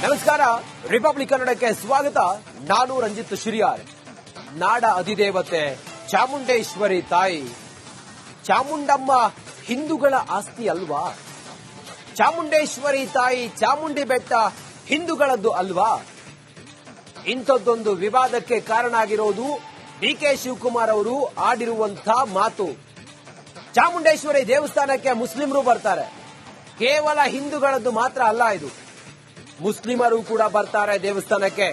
ನಮಸ್ಕಾರ, ರಿಪಬ್ಲಿಕ್ ಕನ್ನಡಕ್ಕೆ ಸ್ವಾಗತ. ನಾನು ರಂಜಿತ್ ಶಿರಿಯಾರ್. ನಾಡ ಅಧಿದೇವತೆ ಚಾಮುಂಡೇಶ್ವರಿ ತಾಯಿ, ಚಾಮುಂಡಮ್ಮ ಹಿಂದೂಗಳ ಆಸ್ತಿ ಅಲ್ವಾ? ಚಾಮುಂಡೇಶ್ವರಿ ತಾಯಿ, ಚಾಮುಂಡಿ ಬೆಟ್ಟ ಹಿಂದೂಗಳದ್ದು ಅಲ್ವಾ? ಇಂಥದ್ದೊಂದು ವಿವಾದಕ್ಕೆ ಕಾರಣ ಆಗಿರೋದು ಡಿಕೆ ಶಿವಕುಮಾರ್ ಅವರು ಆಡಿರುವಂತಹ ಮಾತು. ಚಾಮುಂಡೇಶ್ವರಿ ದೇವಸ್ಥಾನಕ್ಕೆ ಮುಸ್ಲಿಮರು ಬರ್ತಾರೆ, ಕೇವಲ ಹಿಂದೂಗಳದ್ದು ಮಾತ್ರ ಅಲ್ಲ, ಇದು ಮುಸ್ಲಿಮರು ಕೂಡ ಬರ್ತಾರೆ ದೇವಸ್ಥಾನಕ್ಕೆ.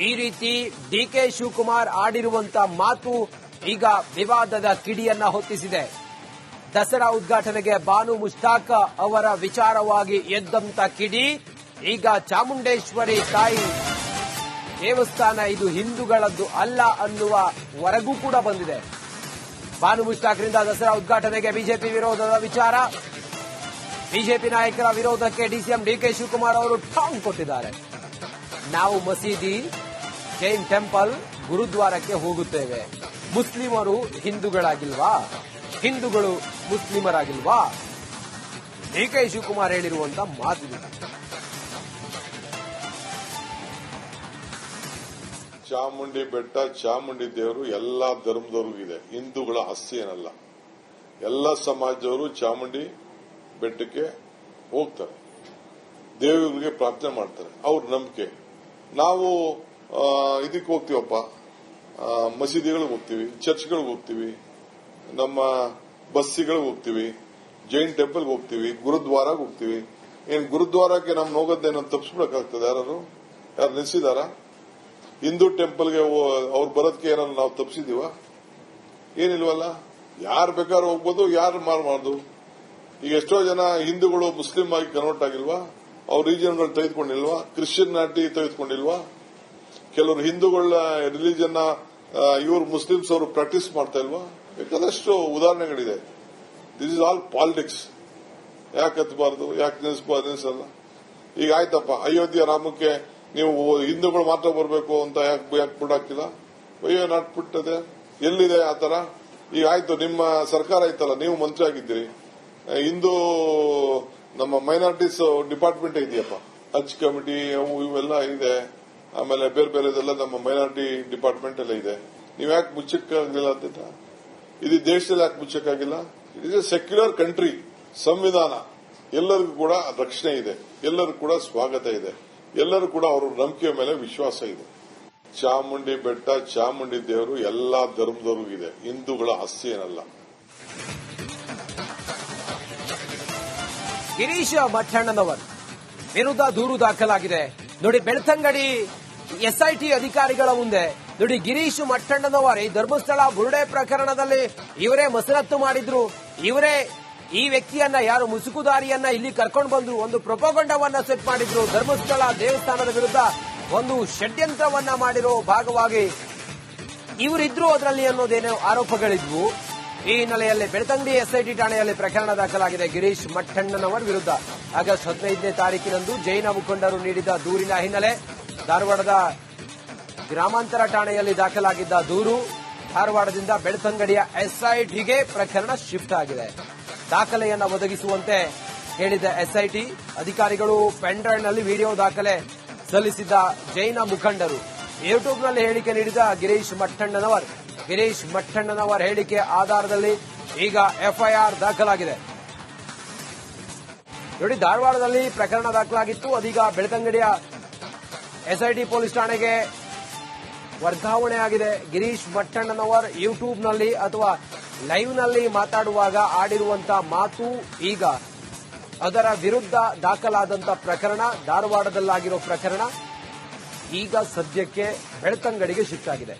ಈ ರೀತಿ ಡಿಕೆ ಶಿವಕುಮಾರ್ ಆಡಿರುವಂತಹ ಮಾತು ಈಗ ವಿವಾದದ ಕಿಡಿಯನ್ನ ಹೊತ್ತಿಸಿದೆ. ದಸರಾ ಉದ್ಘಾಟನೆಗೆ ಬಾನು ಮುಷ್ತಾಕ್ ಅವರ ವಿಚಾರವಾಗಿ ಎದ್ದಂತ ಕಿಡಿ ಈಗ ಚಾಮುಂಡೇಶ್ವರಿ ತಾಯಿ ದೇವಸ್ಥಾನ ಇದು ಹಿಂದೂಗಳದ್ದು ಅಲ್ಲ ಅನ್ನುವವರೆಗೂ ಕೂಡ ಬಂದಿದೆ. ಬಾನು ಮುಷ್ತಾಕ್ರಿಂದ ದಸರಾ ಉದ್ಘಾಟನೆಗೆ ಬಿಜೆಪಿ ವಿರೋಧದ ವಿಚಾರ. ಬಿಜೆಪಿ ನಾಯಕರ ವಿರೋಧಕ್ಕೆ ಡಿಸಿಎಂ ಡಿಕೆ ಶಿವಕುಮಾರ್ ಅವರು ಟಾಂಗ್ ಕೊಟ್ಟಿದ್ದಾರೆ. ನಾವು ಮಸೀದಿ, ಜೈನ್ ಟೆಂಪಲ್, ಗುರುದ್ವಾರಕ್ಕೆ ಹೋಗುತ್ತೇವೆ. ಮುಸ್ಲಿಮರು ಹಿಂದೂಗಳಾಗಿಲ್ವಾ? ಹಿಂದೂಗಳು ಮುಸ್ಲಿಮರಾಗಿಲ್ವಾ? ಡಿಕೆ ಶಿವಕುಮಾರ್ ಹೇಳಿರುವಂತ ಮಾತಿದೆ. ಚಾಮುಂಡಿ ಬೆಟ್ಟ, ಚಾಮುಂಡಿ ದೇವರು ಎಲ್ಲಾ ಧರ್ಮದವ್ರಿಗೂ ಇದೆ, ಹಿಂದೂಗಳ ಆಸ್ತಿ ಏನಲ್ಲ. ಎಲ್ಲ ಸಮಾಜದವರು ಚಾಮುಂಡಿ ಬೆಟ್ಟಕ್ಕೆ ಹೋಗ್ತಾರೆ, ದೇವರಿಗೆ ಪ್ರಾರ್ಥನೆ ಮಾಡ್ತಾರೆ, ಅವ್ರ ನಂಬಿಕೆ. ನಾವು ಇದಕ್ಕೆ ಹೋಗ್ತೀವಪ್ಪ, ಮಸೀದಿಗಳಿಗೆ ಹೋಗ್ತೀವಿ, ಚರ್ಚ್ಗಳಿಗೆ ಹೋಗ್ತೀವಿ, ನಮ್ಮ ಬಸ್ಸಿಗಳಿಗೆ ಹೋಗ್ತೀವಿ, ಜೈನ್ ಟೆಂಪಲ್ಗೆ ಹೋಗ್ತೀವಿ, ಗುರುದ್ವಾರಾಗ ಹೋಗ್ತೀವಿ. ಏನ್ ಗುರುದ್ವಾರಕ್ಕೆ ನಮ್ಗೆ ಹೋಗೋದೇನೋ ತಪ್ಪಿಸ್ಬಿಡಕ್ಕಾಗ್ತದೆ? ಯಾರು ನಿಲ್ಸಿದಾರ? ಹಿಂದೂ ಟೆಂಪಲ್ಗೆ ಅವ್ರು ಬರೋದಕ್ಕೆ ಏನಾದ್ರು ನಾವು ತಪ್ಪಿಸಿದೀವ? ಏನಿಲ್ವಲ್ಲ. ಯಾರು ಬೇಕಾದ್ರೂ ಹೋಗ್ಬೋದು, ಯಾರು ಮಾಡಬಾರ್ದು. ಈಗ ಎಷ್ಟೋ ಜನ ಹಿಂದೂಗಳು ಮುಸ್ಲಿಂ ಆಗಿ ಕನ್ವರ್ಟ್ ಆಗಿಲ್ವಾ? ಅವ್ರ ರೀಜನ್ಗಳು ತೆಗೆದುಕೊಂಡಿಲ್ವಾ? ಕ್ರಿಶ್ಚಿಯನ್ ನಾಟಿ ತೆಗೆದುಕೊಂಡಿಲ್ವಾ? ಕೆಲವರು ಹಿಂದೂಗಳ ರಿಲಿಜನ್ ಇವರು ಮುಸ್ಲಿಮ್ಸ್ ಅವರು ಪ್ರಾಕ್ಟೀಸ್ ಮಾಡ್ತಾ ಇಲ್ವಾ? ಬೇಕಾದಷ್ಟು ಉದಾಹರಣೆಗಳಿದೆ. This is all politics. ಯಾಕೆ ಹತ್ತಬಾರ್ದು? ಯಾಕೆ ನಿಲ್ಲಿಸಲ್ಲ? ಈಗ ಆಯ್ತಪ್ಪ, ಅಯೋಧ್ಯ ರಾಮಕ್ಕೆ ನೀವು ಹಿಂದೂಗಳು ಮಾತ್ರ ಬರಬೇಕು ಅಂತ ಯಾಕೆ ಬಿಡಾಕ್ತಿಲ್ಲ? ಅಯ್ಯೋ ನಾಟ್ ಬಿಟ್ಟದೆ ಎಲ್ಲಿದೆ ಆ ತರ? ಈಗ ಆಯ್ತು, ನಿಮ್ಮ ಸರ್ಕಾರ ಐತಲ್ಲ, ನೀವು ಮಂತ್ರಿ ಆಗಿದ್ದೀರಿ, ಹಿಂದೂ ನಮ್ಮ ಮೈನಾರಿಟೀಸ್ ಡಿಪಾರ್ಟ್ಮೆಂಟ್ ಇದೆಯಪ್ಪ, ಹಜ್ ಕಮಿಟಿ ಅವು ಇವೆಲ್ಲ ಇದೆ, ಆಮೇಲೆ ಬೇರೆ ಬೇರೆದೆಲ್ಲ ನಮ್ಮ ಮೈನಾರಿಟಿ ಡಿಪಾರ್ಟ್ಮೆಂಟ್ ಎಲ್ಲ ಇದೆ. ನೀವ್ ಯಾಕೆ ಮುಚ್ಚಕ್ಕಾಗಿಲ್ಲ ಅಂತ? ಇದು ದೇಶದಲ್ಲಿ ಯಾಕೆ ಮುಚ್ಚಕ್ಕಾಗಿಲ್ಲ? It is a secular country. ಸಂವಿಧಾನ, ಎಲ್ಲರಿಗೂ ಕೂಡ ರಕ್ಷಣೆ ಇದೆ, ಎಲ್ಲರಿಗೂ ಕೂಡ ಸ್ವಾಗತ ಇದೆ, ಎಲ್ಲರೂ ಕೂಡ ಅವರ ನಂಬಿಕೆಯ ಮೇಲೆ ವಿಶ್ವಾಸ ಇದೆ. ಚಾಮುಂಡಿ ಬೆಟ್ಟ, ಚಾಮುಂಡಿ ದೇವರು ಎಲ್ಲಾ ಧರ್ಮದವ್ರಿಗೂ ಇದೆ, ಹಿಂದೂಗಳ ಆಸ್ತಿ ಏನಲ್ಲ. ಗಿರೀಶ್ ಮಠಣ್ಣನವರ್ ವಿರುದ್ಧ ದೂರು ದಾಖಲಾಗಿದೆ. ನೋಡಿ, ಬೆಳ್ತಂಗಡಿ ಎಸ್ಐಟಿ ಅಧಿಕಾರಿಗಳ ಮುಂದೆ ನೋಡಿ, ಗಿರೀಶ್ ಮಠಣ್ಣನವರ್ ಈ ಧರ್ಮಸ್ಥಳ ಬುರುಡೆ ಪ್ರಕರಣದಲ್ಲಿ ಇವರೇ ಮಸರತ್ತು ಮಾಡಿದ್ರು. ಇವರೇ ಈ ವ್ಯಕ್ತಿಯನ್ನ, ಯಾರು ಮುಸುಕುದಾರಿಯನ್ನ ಇಲ್ಲಿ ಕರ್ಕೊಂಡು ಬಂದ್ರು, ಒಂದು ಪ್ರೊಪಗಂಡವನ್ನ ಸೆಟ್ ಮಾಡಿದ್ರು. ಧರ್ಮಸ್ಥಳ ದೇವಸ್ಥಾನದ ವಿರುದ್ಧ ಒಂದು ಷಡ್ಯಂತ್ರವನ್ನ ಮಾಡಿರೋ ಭಾಗವಾಗಿ ಇವರಿದ್ರು ಅದರಲ್ಲಿ ಅನ್ನೋದೇನೋ ಆರೋಪಗಳಿದ್ವು. ಈ ಹಿನ್ನೆಲೆಯಲ್ಲಿ ಬೆಳ್ತಂಗಡಿ ಎಸ್ಐಟಿ ಠಾಣೆಯಲ್ಲಿ ಪ್ರಕರಣ ದಾಖಲಾಗಿದೆ ಗಿರೀಶ್ ಮಠಣ್ಣನವರ್ ವಿರುದ್ಧ. ಆಗಸ್ಟ್ 15ನೇ ತಾರೀಕಿನಂದು ಜೈನ ಮುಖಂಡರು ನೀಡಿದ ದೂರಿನ ಹಿನ್ನೆಲೆ ಧಾರವಾಡದ ಗ್ರಾಮಾಂತರ ಠಾಣೆಯಲ್ಲಿ ದಾಖಲಾಗಿದ್ದ ದೂರು ಧಾರವಾಡದಿಂದ ಬೆಳ್ತಂಗಡಿಯ ಎಸ್ಐಟಿಗೆ ಪ್ರಕರಣ ಶಿಫ್ಟ್ ಆಗಿದೆ. ದಾಖಲೆಯನ್ನ ಒದಗಿಸುವಂತೆ ಹೇಳಿದ ಎಸ್ಐಟಿ ಅಧಿಕಾರಿಗಳು ಪೆನ್ಡ್ರೈವ್ನಲ್ಲಿ ವಿಡಿಯೋ ದಾಖಲೆ ಸಲ್ಲಿಸಿದ್ದ ಜೈನ ಮುಖಂಡರು ಯೂಟ್ಯೂಬ್ನಲ್ಲಿ ಹೇಳಿಕೆ ನೀಡಿದ ಗಿರೀಶ್ ಮಠಣ್ಣನವರ್ ಹೇಳಿಕೆ ಆಧಾರದಲ್ಲಿ ಈಗ ಎಫ್ಐಆರ್ ದಾಖಲಾಗಿದೆ. ನೋಡಿ, ಧಾರವಾಡದಲ್ಲಿ ಪ್ರಕರಣ ದಾಖಲಾಗಿತ್ತು, ಅದೀಗ ಬೆಳ್ತಂಗಡಿಯ ಎಸ್ಐಟಿ ಪೊಲೀಸ್ ಠಾಣೆಗೆ ವರ್ಗಾವಣೆ ಆಗಿದೆ. ಗಿರೀಶ್ ಮಠಣ್ಣನವರ್ ಯೂಟ್ಯೂಬ್ನಲ್ಲಿ ಅಥವಾ ಲೈವ್ನಲ್ಲಿ ಮಾತಾಡುವಾಗ ಆಡಿರುವಂತಹ ಮಾತು ಈಗ ಅದರ ವಿರುದ್ಧ ದಾಖಲಾದಂತ ಪ್ರಕರಣ, ಧಾರವಾಡದಲ್ಲಾಗಿರೋ ಪ್ರಕರಣ ಈಗ ಸದ್ಯಕ್ಕೆ ಬೆಳ್ತಂಗಡಿಗೆ ಶಿಫ್ಟ್ ಆಗಿದೆ.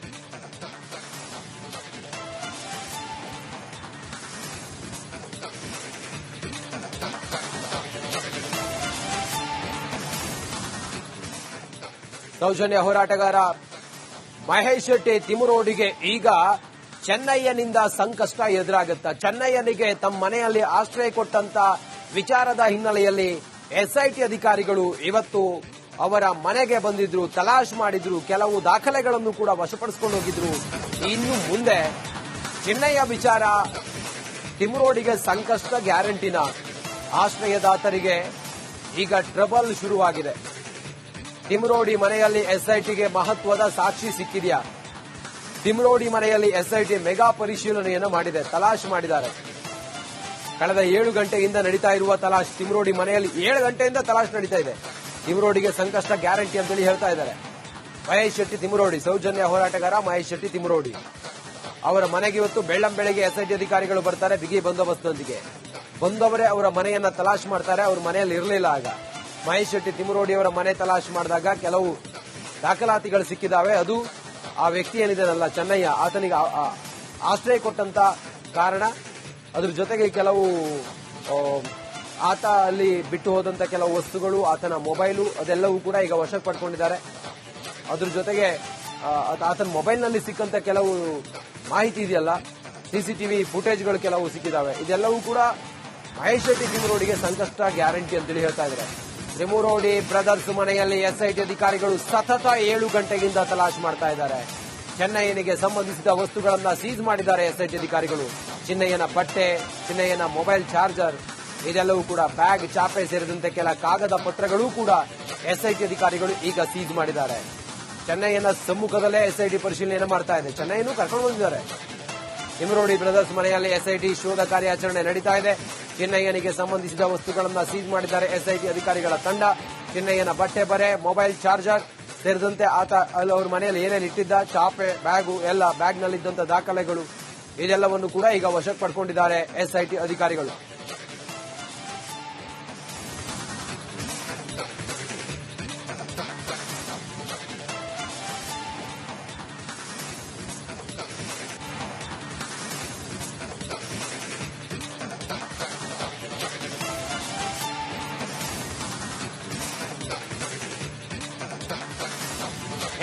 ಸೌಜನ್ಯ ಹೋರಾಟಗಾರ ಮಹೇಶ್ ಶೆಟ್ಟಿ ತಿಮುರೋಡಿಗೆ ಈಗ ಚೆನ್ನಯ್ಯನಿಂದ ಸಂಕಷ್ಟ ಎದುರಾಗುತ್ತಾ? ಚೆನ್ನಯ್ಯನಿಗೆ ತಮ್ಮ ಮನೆಯಲ್ಲಿ ಆಶ್ರಯ ಕೊಟ್ಟಂತ ವಿಚಾರದ ಹಿನ್ನೆಲೆಯಲ್ಲಿ ಎಸ್ಐಟಿ ಅಧಿಕಾರಿಗಳು ಇವತ್ತು ಅವರ ಮನೆಗೆ ಬಂದಿದ್ರು, ತಲಾಶ್ ಮಾಡಿದ್ರು, ಕೆಲವು ದಾಖಲೆಗಳನ್ನು ಕೂಡ ವಶಪಡಿಸಿಕೊಂಡು ಹೋಗಿದ್ರು. ಇನ್ನು ಮುಂದೆ ಚೆನ್ನಯ್ಯ ವಿಚಾರ, ತಿಮುರೋಡಿಗೆ ಸಂಕಷ್ಟ ಗ್ಯಾರಂಟಿನ? ಆಶ್ರಯದಾತರಿಗೆ ಈಗ ಟ್ರಬಲ್ ಶುರುವಾಗಿದೆ. ತಿಮ್ರೋಡಿ ಮನೆಯಲ್ಲಿ ಎಸ್ಐಟಿಗೆ ಮಹತ್ವದ ಸಾಕ್ಷಿ ಸಿಕ್ಕಿದೆಯಾ? ತಿಮ್ರೋಡಿ ಮನೆಯಲ್ಲಿ ಎಸ್ಐಟಿ ಮೆಗಾ ಪರಿಶೀಲನೆಯನ್ನು ಮಾಡಿದೆ, ತಲಾಶ್ ಮಾಡಿದ್ದಾರೆ. ಕಳೆದ 7 ಗಂಟೆಯಿಂದ ನಡೀತಾ ಇರುವ ತಲಾಶ್, ತಿಮ್ರೋಡಿ ಮನೆಯಲ್ಲಿ 7 ಗಂಟೆಯಿಂದ ತಲಾಶ್ ನಡೀತಾ ಇದೆ. ತಿಮ್ರೋಡಿಗೆ ಸಂಕಷ್ಟ ಗ್ಯಾರಂಟಿ ಅಂತೇಳಿ ಹೇಳ್ತಾ ಇದ್ದಾರೆ. ಮಹೇಶ್ ಶೆಟ್ಟಿ ತಿಮ್ರೋಡಿ, ಸೌಜನ್ಯ ಹೋರಾಟಗಾರ ಮಹೇಶ್ ಶೆಟ್ಟಿ ತಿಮ್ರೋಡಿ ಅವರ ಮನೆಗೆ ಇವತ್ತು ಬೆಳ್ಳಂಬೆಳಗ್ಗೆ ಎಸ್ಐಟಿ ಅಧಿಕಾರಿಗಳು ಬರ್ತಾರೆ ಬಿಗಿ ಬಂದೋಬಸ್ತ್ನೊಂದಿಗೆ. ಬಂದವರೇ ಅವರ ಮನೆಯನ್ನ ತಲಾಶ್ ಮಾಡ್ತಾರೆ. ಅವ್ರ ಮನೆಯಲ್ಲಿ ಇರಲಿಲ್ಲ. ಆಗ ಮಹೇಶ್ ಶೆಟ್ಟಿ ತಿಮ್ರೋಡಿ ಅವರ ಮನೆ ತಲಾಶ್ ಮಾಡಿದಾಗ ಕೆಲವು ದಾಖಲಾತಿಗಳು ಸಿಕ್ಕಿದಾವೆ. ಅದು ಆ ವ್ಯಕ್ತಿ ಏನಿದೆನಲ್ಲ ಚೆನ್ನಯ್ಯ, ಆತನಿಗೆ ಆಶ್ರಯ ಕೊಟ್ಟಂತ ಕಾರಣ. ಅದ್ರ ಜೊತೆಗೆ ಕೆಲವು ಆತ ಅಲ್ಲಿ ಬಿಟ್ಟು ಹೋದಂತ ಕೆಲವು ವಸ್ತುಗಳು, ಆತನ ಮೊಬೈಲು, ಅದೆಲ್ಲವೂ ಕೂಡ ಈಗ ವಶಕ್ಕೆ ಪಡ್ಕೊಂಡಿದ್ದಾರೆ. ಅದ್ರ ಜೊತೆಗೆ ಆತನ ಮೊಬೈಲ್ನಲ್ಲಿ ಸಿಕ್ಕಂತ ಕೆಲವು ಮಾಹಿತಿ ಇದೆಯಲ್ಲ, ಸಿಸಿಟಿವಿ ಫುಟೇಜ್ಗಳು ಕೆಲವು ಸಿಕ್ಕಿದಾವೆ. ಇದೆಲ್ಲವೂ ಕೂಡ ಮಹೇಶ್ ಶೆಟ್ಟಿ ತಿಮ್ರೋಡಿಗೆ ಸಂಕಷ್ಟ ಗ್ಯಾರಂಟಿ ಅಂತೇಳಿ ಹೇಳ್ತಾ ಇದ್ದಾರೆ. ತಿಮ್ರೋಡಿ ಬ್ರದರ್ಸ್ ಮನೆಯಲ್ಲಿ ಎಸ್ಐಟಿ ಅಧಿಕಾರಿಗಳು ಸತತ 7 ಗಂಟೆಗಿಂತ ತಲಾಶ್ ಮಾಡ್ತಾ ಇದ್ದಾರೆ. ಚೆನ್ನಯ್ಯನಿಗೆ ಸಂಬಂಧಿಸಿದ ವಸ್ತುಗಳನ್ನ ಸೀಸ್ ಮಾಡಿದ್ದಾರೆ ಎಸ್ಐಟಿ ಅಧಿಕಾರಿಗಳು. ಚಿನ್ನಯ್ಯನ ಬಟ್ಟೆ, ಚಿನ್ನಯ್ಯನ ಮೊಬೈಲ್ ಚಾರ್ಜರ್, ಇದೆಲ್ಲವೂ ಕೂಡ ಬ್ಯಾಗ್, ಚಾಪೆ ಸೇರಿದಂತೆ ಕೆಲ ಕಾಗದ ಪತ್ರಗಳೂ ಕೂಡ ಎಸ್ಐಟಿ ಅಧಿಕಾರಿಗಳು ಈಗ ಸೀಸ್ ಮಾಡಿದ್ದಾರೆ. ಚೆನ್ನಯ್ಯನ ಸಮ್ಮುಖದಲ್ಲೇ ಎಸ್ಐಟಿ ಪರಿಶೀಲನೆ ಮಾಡ್ತಾ ಇದೆ. ಚೆನ್ನಯ್ಯನೂ ಕರ್ಕೊಂಡು ಬಂದಿದ್ದಾರೆ. ತಿಮ್ರೋಡಿ ಬ್ರದರ್ಸ್ ಮನೆಯಲ್ಲಿ ಎಸ್ಐಟಿ ಶೋಧ ಕಾರ್ಯಾಚರಣೆ ನಡೀತಾ ಇದೆ. ಚಿನ್ನಯ್ಯನಿಗೆ ಸಂಬಂಧಿಸಿದ ವಸ್ತುಗಳನ್ನು ಸೀಸ್ ಮಾಡಿದ್ದಾರೆ ಎಸ್ಐಟಿ ಅಧಿಕಾರಿಗಳ ತಂಡ. ಚಿನ್ನಯ್ಯನ ಬಟ್ಟೆ, ಬರೆ, ಮೊಬೈಲ್ ಚಾರ್ಜರ್ ಸೇರಿದಂತೆ ಆತ ಅವ್ರ ಮನೆಯಲ್ಲಿ ಏನೇನು ಇಟ್ಟಿದ್ದ, ಚಾಪೆ, ಬ್ಯಾಗು, ಎಲ್ಲ ಬ್ಯಾಗ್ನಲ್ಲಿದ್ದಂತ ದಾಖಲೆಗಳು, ಇದೆಲ್ಲವನ್ನು ಕೂಡ ಈಗ ವಶಕ್ಕೆ ಪಡ್ಕೊಂಡಿದ್ದಾರೆ ಎಸ್ಐಟಿ ಅಧಿಕಾರಿಗಳು.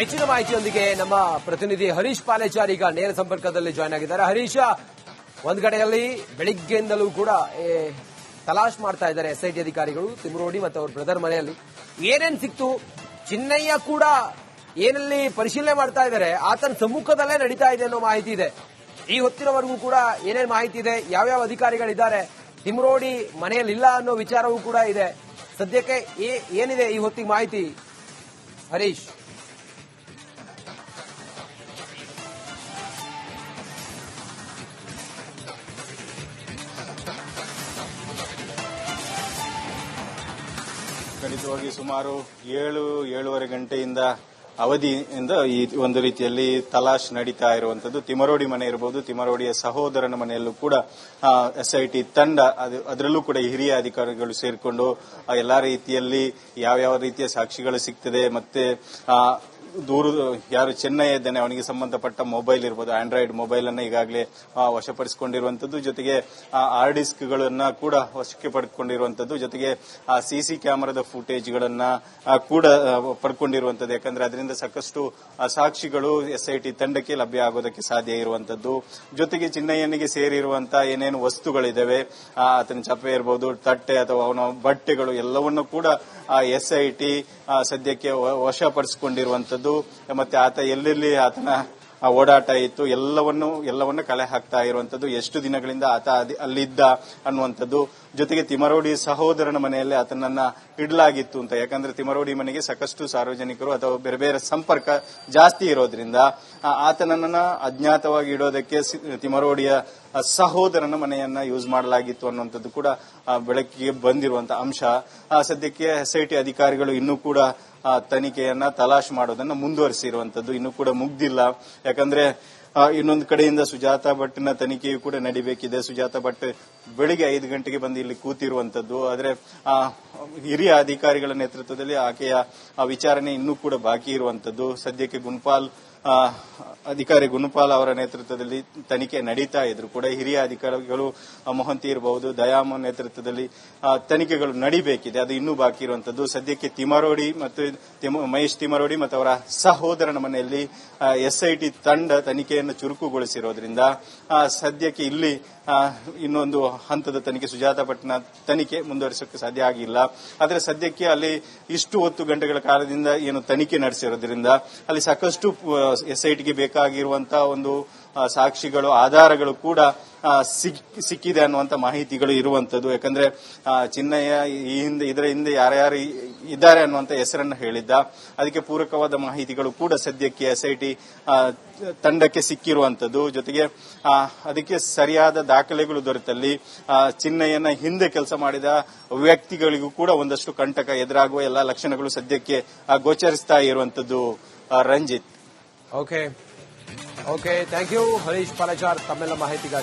ಹೆಚ್ಚಿನ ಮಾಹಿತಿಯೊಂದಿಗೆ ನಮ್ಮ ಪ್ರತಿನಿಧಿ ಹರೀಶ್ ಪಾಲೇಚಾರ್ ಈಗ ನೇರ ಸಂಪರ್ಕದಲ್ಲಿ ಜಾಯ್ನ್ ಆಗಿದ್ದಾರೆ. ಹರೀಶ, ಒಂದ್ ಕಡೆಯಲ್ಲಿ ಬೆಳಿಗ್ಗೆಯಿಂದಲೂ ಕೂಡ ತಲಾಶ್ ಮಾಡ್ತಾ ಇದ್ದಾರೆ ಎಸ್ಐಟಿ ಅಧಿಕಾರಿಗಳು ತಿಮ್ರೋಡಿ ಮತ್ತು ಅವ್ರ ಬ್ರದರ್ ಮನೆಯಲ್ಲಿ. ಏನೇನ್ ಸಿಕ್ತು? ಚಿನ್ನಯ್ಯ ಕೂಡ ಏನಲ್ಲಿ ಪರಿಶೀಲನೆ ಮಾಡ್ತಾ ಇದ್ದಾರೆ, ಆತನ ಸಮ್ಮುಖದಲ್ಲೇ ನಡೀತಾ ಇದೆ ಅನ್ನೋ ಮಾಹಿತಿ ಇದೆ. ಈ ಹೊತ್ತಿನವರೆಗೂ ಕೂಡ ಏನೇನ್ ಮಾಹಿತಿ ಇದೆ, ಯಾವ್ಯಾವ ಅಧಿಕಾರಿಗಳಿದ್ದಾರೆ, ತಿಮ್ರೋಡಿ ಮನೆಯಲ್ಲಿ ಇಲ್ಲ ಅನ್ನೋ ವಿಚಾರವೂ ಕೂಡ ಇದೆ. ಸದ್ಯಕ್ಕೆ ಏನಿದೆ ಈ ಹೊತ್ತಿಗೆ ಮಾಹಿತಿ ಹರೀಶ್? ಖಂಡಿತವಾಗಿ ಸುಮಾರು 7-7:30 ಗಂಟೆಯಿಂದ ಅವಧಿಯಿಂದ ಈ ಒಂದು ರೀತಿಯಲ್ಲಿ ತಲಾಶ್ ನಡೀತಾ ಇರುವಂತದ್ದು. ತಿಮರೋಡಿ ಮನೆ ಇರಬಹುದು, ತಿಮರೋಡಿಯ ಸಹೋದರನ ಮನೆಯಲ್ಲೂ ಕೂಡ ಎಸ್ಐಟಿ ತಂಡ, ಅದರಲ್ಲೂ ಕೂಡ ಹಿರಿಯ ಅಧಿಕಾರಿಗಳು ಸೇರಿಕೊಂಡು ಎಲ್ಲಾ ರೀತಿಯಲ್ಲಿ ಯಾವ್ಯಾವ ರೀತಿಯ ಸಾಕ್ಷಿಗಳು ಸಿಗ್ತದೆ, ಮತ್ತೆ ದೂರು ಯಾರು ಚೆನ್ನಯ್ಯ ಇದ್ದಾನೆ ಅವನಿಗೆ ಸಂಬಂಧಪಟ್ಟ ಮೊಬೈಲ್ ಇರಬಹುದು, ಆಂಡ್ರಾಯ್ಡ್ ಮೊಬೈಲ್ ಅನ್ನ ಈಗಾಗಲೇ ವಶಪಡಿಸಿಕೊಂಡಿರುವಂತದ್ದು, ಜೊತೆಗೆ ಆರ್ ಡಿಸ್ಕ್ಗಳನ್ನ ಕೂಡ ವಶಕ್ಕೆ ಪಡೆದುಕೊಂಡಿರುವಂತದ್ದು, ಜೊತೆಗೆ ಸಿಸಿ ಕ್ಯಾಮೆರಾದ ಫುಟೇಜ್ಗಳನ್ನ ಕೂಡ ಪಡ್ಕೊಂಡಿರುವಂತದ್ದು. ಯಾಕಂದ್ರೆ ಅದರಿಂದ ಸಾಕಷ್ಟು ಸಾಕ್ಷಿಗಳು ಎಸ್ಐಟಿ ತಂಡಕ್ಕೆ ಲಭ್ಯ ಆಗೋದಕ್ಕೆ ಸಾಧ್ಯ ಇರುವಂತದ್ದು. ಜೊತೆಗೆ ಚಿನ್ನಯ್ಯನಿಗೆ ಸೇರಿರುವಂತಹ ಏನೇನು ವಸ್ತುಗಳಿದ್ದಾವೆ, ಆತನ ಚಪ್ಪೆ ಇರಬಹುದು, ತಟ್ಟೆ ಅಥವಾ ಅವನ ಬಟ್ಟೆಗಳು ಎಲ್ಲವನ್ನೂ ಕೂಡ ಎಸ್ಐಟಿ ಸದ್ಯಕ್ಕೆ ವಶಪಡಿಸಿಕೊಂಡಿರುವಂತದ್ದು. ಮತ್ತೆ ಆತ ಎಲ್ಲೆಲ್ಲಿ ಆತನ ಓಡಾಟ ಇತ್ತು ಎಲ್ಲವನ್ನ ಕಲೆ ಹಾಕ್ತಾ ಇರುವಂತದ್ದು, ಎಷ್ಟು ದಿನಗಳಿಂದ ಆತ ಅಲ್ಲಿದ್ದ ಅನ್ನುವಂಥದ್ದು. ಜೊತೆಗೆ ತಿಮರೋಡಿ ಸಹೋದರನ ಮನೆಯಲ್ಲಿ ಆತನನ್ನ ಇಡಲಾಗಿತ್ತು ಅಂತ. ಯಾಕಂದ್ರೆ ತಿಮರೋಡಿ ಮನೆಗೆ ಸಾಕಷ್ಟು ಸಾರ್ವಜನಿಕರು ಅಥವಾ ಬೇರೆ ಬೇರೆ ಸಂಪರ್ಕ ಜಾಸ್ತಿ ಇರೋದ್ರಿಂದ ಆತನನ್ನ ಅಜ್ಞಾತವಾಗಿ ಇಡೋದಕ್ಕೆ ತಿಮರೋಡಿಯ ಸಹೋದರನ ಮನೆಯನ್ನ ಯೂಸ್ ಮಾಡಲಾಗಿತ್ತು ಅನ್ನುವಂಥದ್ದು ಕೂಡ ಬೆಳಕಿಗೆ ಬಂದಿರುವಂತಹ ಅಂಶ. ಸದ್ಯಕ್ಕೆ ಎಸ್ಐಟಿ ಅಧಿಕಾರಿಗಳು ಇನ್ನೂ ಕೂಡ ತನಿಖೆಯನ್ನ ತಲಾಶ್ ಮಾಡೋದನ್ನ ಮುಂದುವರಿಸಿರುವಂತದ್ದು, ಇನ್ನೂ ಕೂಡ ಮುಗ್ದಿಲ್ಲ. ಯಾಕಂದ್ರೆ ಇನ್ನೊಂದು ಕಡೆಯಿಂದ ಸುಜಾತಾ ಭಟ್ನ ತನಿಖೆಯೂ ಕೂಡ ನಡಿಬೇಕಿದೆ. ಸುಜಾತಾ ಭಟ್ ಬೆಳಿಗ್ಗೆ 5 ಗಂಟೆಗೆ ಬಂದು ಇಲ್ಲಿ ಕೂತಿರುವಂತದ್ದು. ಆದ್ರೆ ಹಿರಿಯ ಅಧಿಕಾರಿಗಳ ನೇತೃತ್ವದಲ್ಲಿ ಆಕೆಯ ವಿಚಾರಣೆ ಇನ್ನೂ ಕೂಡ ಬಾಕಿ ಇರುವಂತದ್ದು. ಸದ್ಯಕ್ಕೆ ಅಧಿಕಾರಿ ಗುಣಪಾಲ್ ಅವರ ನೇತೃತ್ವದಲ್ಲಿ ತನಿಖೆ ನಡೀತಾ ಇದ್ರು ಕೂಡ ಹಿರಿಯ ಅಧಿಕಾರಿಗಳು ಮೊಹಂತಿ ಇರಬಹುದು, ದಯಾಮನ್ ನೇತೃತ್ವದಲ್ಲಿ ತನಿಖೆಗಳು ನಡಿಬೇಕಿದೆ, ಅದು ಇನ್ನೂ ಬಾಕಿ ಇರುವಂತದ್ದು. ಸದ್ಯಕ್ಕೆ ತಿಮರೋಡಿ ಮತ್ತು ಮಹೇಶ್ ತಿಮರೋಡಿ ಮತ್ತು ಅವರ ಸಹೋದರನ ಮನೆಯಲ್ಲಿ ಎಸ್ಐಟಿ ತಂಡ ತನಿಖೆಯನ್ನು ಚುರುಕುಗೊಳಿಸಿರೋದ್ರಿಂದ ಸದ್ಯಕ್ಕೆ ಇಲ್ಲಿ ಇನ್ನೊಂದು ಹಂತದ ತನಿಖೆ, ಸುಜಾತಾ ಭಟ್ನ ತನಿಖೆ ಮುಂದುವರಿಸೋಕೆ ಸಾಧ್ಯ ಆಗಿಲ್ಲ. ಆದರೆ ಸದ್ಯಕ್ಕೆ ಅಲ್ಲಿ ಇಷ್ಟು 10 ಗಂಟೆಗಳ ಕಾಲದಿಂದ ಏನು ತನಿಖೆ ನಡೆಸಿರೋದ್ರಿಂದ ಅಲ್ಲಿ ಸಾಕಷ್ಟು ಎಸ್ಐಟಿಗೆ ಬೇಕಾಗಿರುವಂತಹ ಒಂದು ಸಾಕ್ಷಿಗಳು ಆಧಾರಗಳು ಕೂಡ ಸಿಕ್ಕಿದೆ ಅನ್ನುವಂತ ಮಾಹಿತಿಗಳು ಇರುವಂತದ್ದು. ಯಾಕಂದ್ರೆ ಚಿನ್ನಯ್ಯ ಇದರ ಹಿಂದೆ ಯಾರ್ಯಾರು ಇದ್ದಾರೆ ಅನ್ನುವಂತ ಹೆಸರನ್ನು ಹೇಳಿದ್ದ. ಅದಕ್ಕೆ ಪೂರಕವಾದ ಮಾಹಿತಿಗಳು ಕೂಡ ಸದ್ಯಕ್ಕೆ ಎಸ್ಐಟಿ ತಂಡಕ್ಕೆ ಸಿಕ್ಕಿರುವಂತದ್ದು. ಜೊತೆಗೆ ಅದಕ್ಕೆ ಸರಿಯಾದ ದಾಖಲೆಗಳು ದೊರೆತಲ್ಲಿ ಚಿನ್ನಯ್ಯನ ಹಿಂದೆ ಕೆಲಸ ಮಾಡಿದ ವ್ಯಕ್ತಿಗಳಿಗೂ ಕೂಡ ಒಂದಷ್ಟು ಕಂಟಕ ಎದುರಾಗುವ ಎಲ್ಲಾ ಲಕ್ಷಣಗಳು ಸದ್ಯಕ್ಕೆ ಗೋಚರಿಸ್ತಾ ಇರುವಂತದ್ದು. Ranjit. Okay, thank you Harish Palachar ತಮ್ಮೆಲ್ಲ ಮಾಹಿತಿಗಾಗಿ.